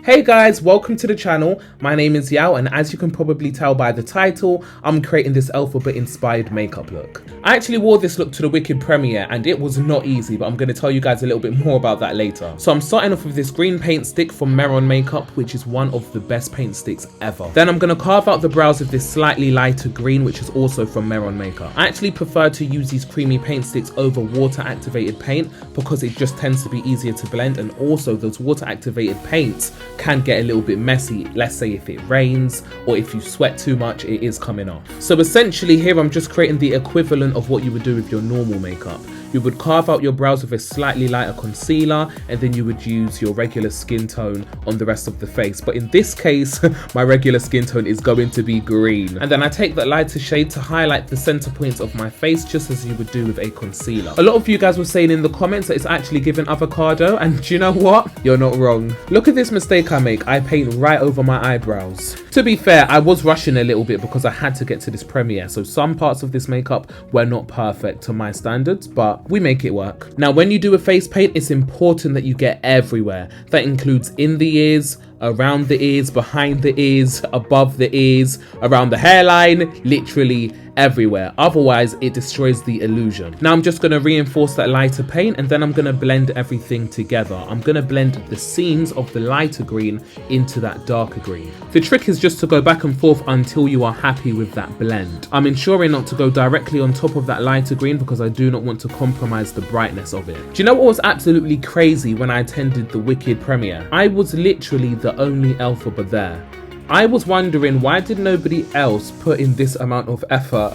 Hey guys, welcome to the channel. My name is Yao, and as you can probably tell by the title, I'm creating this Elphaba inspired makeup look. I actually wore this look to the Wicked premiere and it was not easy, but I'm going to tell you guys a little bit more about that later. So I'm starting off with this green paint stick from Meron Makeup, which is one of the best paint sticks ever. Then I'm going to carve out the brows with this slightly lighter green, which is also from Meron Makeup. I actually prefer to use these creamy paint sticks over water activated paint because it just tends to be easier to blend, and also those water activated paints can get a little bit messy. Let's say if it rains or if you sweat too much, it is coming off. So essentially here I'm just creating the equivalent of what you would do with your normal makeup. You would carve out your brows with a slightly lighter concealer, and then you would use your regular skin tone on the rest of the face. But in this case, my regular skin tone is going to be green. And then I take that lighter shade to highlight the center points of my face, just as you would do with a concealer. A lot of you guys were saying in the comments that it's actually giving avocado, and do you know what? You're not wrong. Look at this mistake I make. I paint right over my eyebrows. To be fair, I was rushing a little bit because I had to get to this premiere, so some parts of this makeup were not perfect to my standards, but we make it work. Now, when you do a face paint, it's important that you get everywhere. That includes in the ears, around the ears, behind the ears, above the ears, around the hairline, literally everywhere. Otherwise, it destroys the illusion. Now, I'm just going to reinforce that lighter paint, and then I'm going to blend everything together. I'm going to blend the seams of the lighter green into that darker green. The trick is just to go back and forth until you are happy with that blend. I'm ensuring not to go directly on top of that lighter green because I do not want to compromise the brightness of it. Do you know what was absolutely crazy when I attended the Wicked premiere? I was literally the only Elphaba there. I was wondering, why did nobody else put in this amount of effort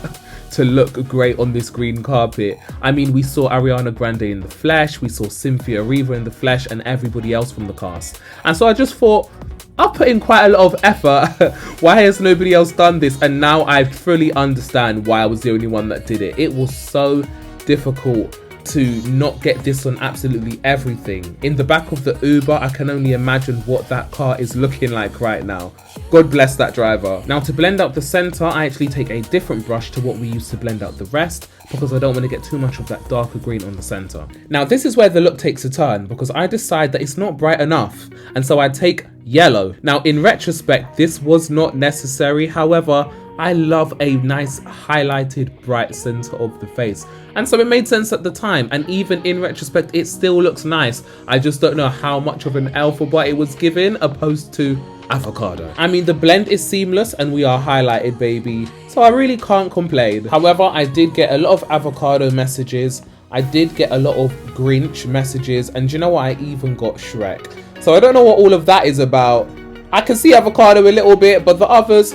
to look great on this green carpet? I mean, we saw Ariana Grande in the flesh, we saw Cynthia Erivo in the flesh, and everybody else from the cast. And so I just thought, I'll put in quite a lot of effort. Why has nobody else done this? And now I fully understand why I was the only one that did it. It was so difficult to not get this on absolutely everything. In the back of the Uber, I can only imagine what that car is looking like right now. God bless that driver. Now, to blend out the center, I actually take a different brush to what we use to blend out the rest because I don't want to get too much of that darker green on the center. Now, this is where the look takes a turn because I decide that it's not bright enough, and so I take yellow. Now, in retrospect, this was not necessary. However, I love a nice highlighted bright center of the face, and so it made sense at the time, and even in retrospect it still looks nice. I just don't know how much of an Elphaba it was given opposed to avocado. I mean, the blend is seamless and we are highlighted, baby, so I really can't complain. However, I did get a lot of avocado messages, I did get a lot of Grinch messages, and you know what, I even got Shrek. So I don't know what all of that is about. I can see avocado a little bit, but the others,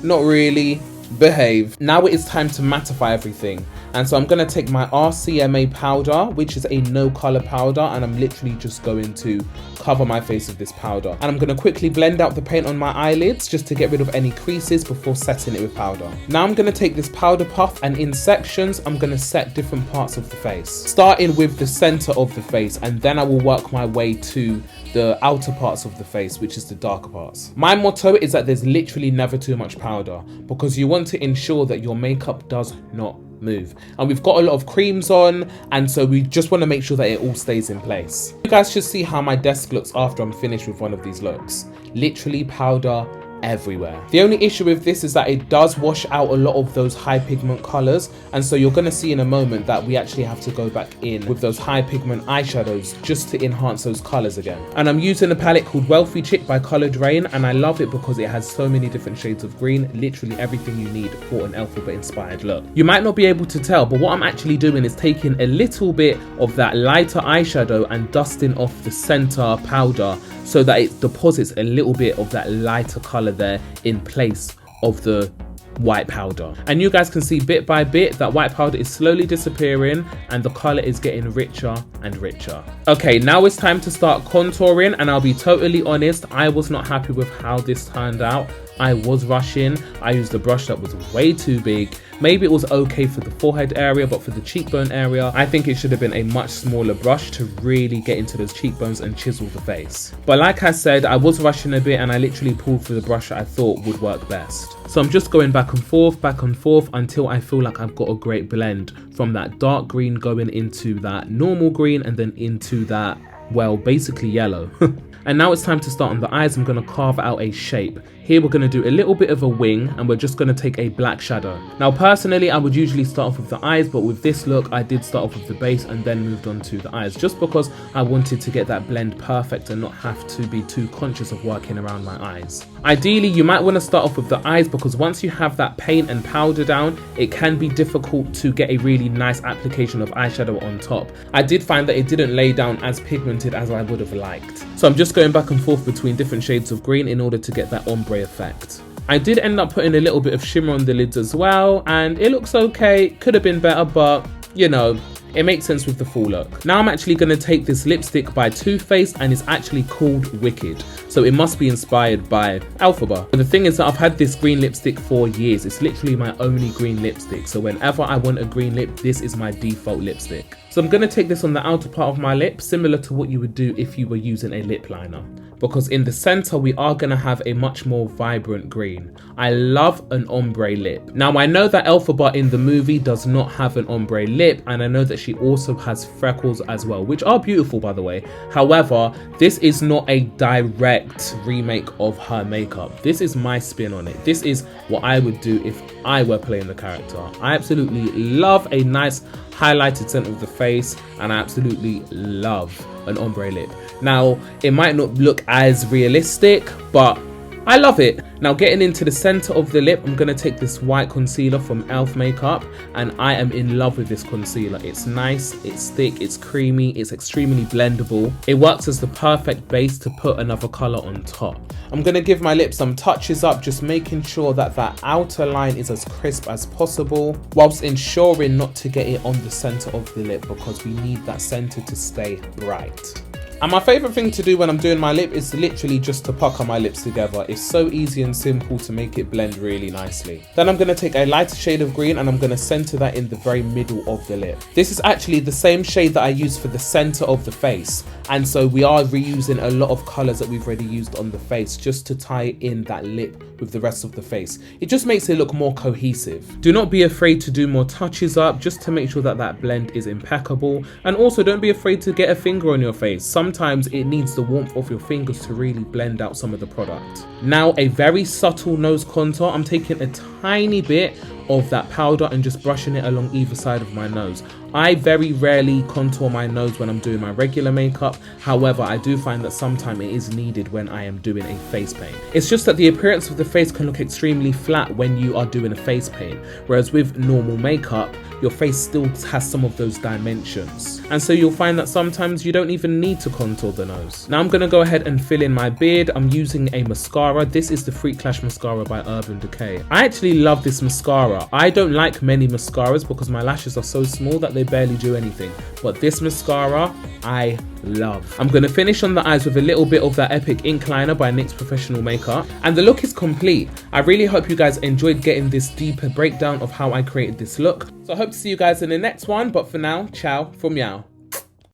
not really. Behave. Now it is time to mattify everything, and so I'm going to take my RCMA powder, which is a no color powder, and I'm literally just going to cover my face with this powder, and I'm going to quickly blend out the paint on my eyelids just to get rid of any creases before setting it with powder. Now I'm going to take this powder puff, and in sections I'm going to set different parts of the face, starting with the center of the face, and then I will work my way to the outer parts of the face, which is the darker parts. My motto is that there's literally never too much powder because you want to ensure that your makeup does not move, and we've got a lot of creams on, and so we just want to make sure that it all stays in place. You guys should see how my desk looks after I'm finished with one of these looks. Literally powder everywhere. The only issue with this is that it does wash out a lot of those high pigment colors, and so you're going to see in a moment that we actually have to go back in with those high pigment eyeshadows just to enhance those colors again. And I'm using a palette called Wealthy Chick by Color Drain, and I love it because it has so many different shades of green, literally everything you need for an Elphaba inspired look. You might not be able to tell, but what I'm actually doing is taking a little bit of that lighter eyeshadow and dusting off the center powder so that it deposits a little bit of that lighter color there in place of the white powder. And you guys can see bit by bit that white powder is slowly disappearing and the color is getting richer and richer. Okay, now it's time to start contouring, and I'll be totally honest, I was not happy with how this turned out. I was rushing. I used a brush that was way too big. Maybe it was okay for the forehead area, but for the cheekbone area, I think it should have been a much smaller brush to really get into those cheekbones and chisel the face. But like I said, I was rushing a bit and I literally pulled for the brush that I thought would work best. So I'm just going back and forth until I feel like I've got a great blend from that dark green going into that normal green and then into that, well, basically yellow. And now it's time to start on the eyes. I'm going to carve out a shape. Here we're going to do a little bit of a wing, and we're just going to take a black shadow. Now personally, I would usually start off with the eyes, but with this look I did start off with the base and then moved on to the eyes, just because I wanted to get that blend perfect and not have to be too conscious of working around my eyes. Ideally, you might want to start off with the eyes, because once you have that paint and powder down, it can be difficult to get a really nice application of eyeshadow on top. I did find that it didn't lay down as pigmented as I would have liked. So I'm just going back and forth between different shades of green in order to get that ombre effect. I did end up putting a little bit of shimmer on the lids as well, and it looks okay. Could have been better, but you know, it makes sense with the full look. Now I'm actually going to take this lipstick by Too Faced, and it's actually called Wicked. So it must be inspired by Elphaba. But the thing is that I've had this green lipstick for years. It's literally my only green lipstick. So whenever I want a green lip, this is my default lipstick. So I'm going to take this on the outer part of my lip, similar to what you would do if you were using a lip liner. Because in the center, we are going to have a much more vibrant green. I love an ombre lip. Now, I know that Elphaba in the movie does not have an ombre lip, and I know that she also has freckles as well, which are beautiful, by the way. However, this is not a direct remake of her makeup. This is my spin on it. This is what I would do if I were playing the character. I absolutely love a nice highlighted center of the face, and I absolutely love an ombre lip. Now, it might not look as realistic, but I love it. Now, getting into the center of the lip, I'm going to take this white concealer from Elf Makeup, and I am in love with this concealer. It's nice, it's thick, it's creamy, it's extremely blendable. It works as the perfect base to put another color on top. I'm going to give my lip some touches up, just making sure that that outer line is as crisp as possible, whilst ensuring not to get it on the center of the lip, because we need that center to stay bright. And my favourite thing to do when I'm doing my lip is literally just to pucker my lips together. It's so easy and simple to make it blend really nicely. Then I'm going to take a lighter shade of green, and I'm going to centre that in the very middle of the lip. This is actually the same shade that I used for the centre of the face. And so we are reusing a lot of colours that we've already used on the face, just to tie in that lip with the rest of the face. It just makes it look more cohesive. Do not be afraid to do more touches up, just to make sure that that blend is impeccable. And also don't be afraid to get a finger on your face. Sometimes it needs the warmth of your fingers to really blend out some of the product. Now, a very subtle nose contour. I'm taking a tiny bit of that powder and just brushing it along either side of my nose. I very rarely contour my nose when I'm doing my regular makeup. However, I do find that sometimes it is needed when I am doing a face paint. It's just that the appearance of the face can look extremely flat when you are doing a face paint, whereas with normal makeup, your face still has some of those dimensions. And so you'll find that sometimes you don't even need to contour the nose. Now I'm going to go ahead and fill in my beard. I'm using a mascara. This is the Freak Lash mascara by Urban Decay. I actually love this mascara. I don't like many mascaras because my lashes are so small that they barely do anything. But this mascara, I love. I'm going to finish on the eyes with a little bit of that Epic Ink Liner by NYX Professional Makeup. And the look is complete. I really hope you guys enjoyed getting this deeper breakdown of how I created this look. So I hope to see you guys in the next one. But for now, ciao from Meow.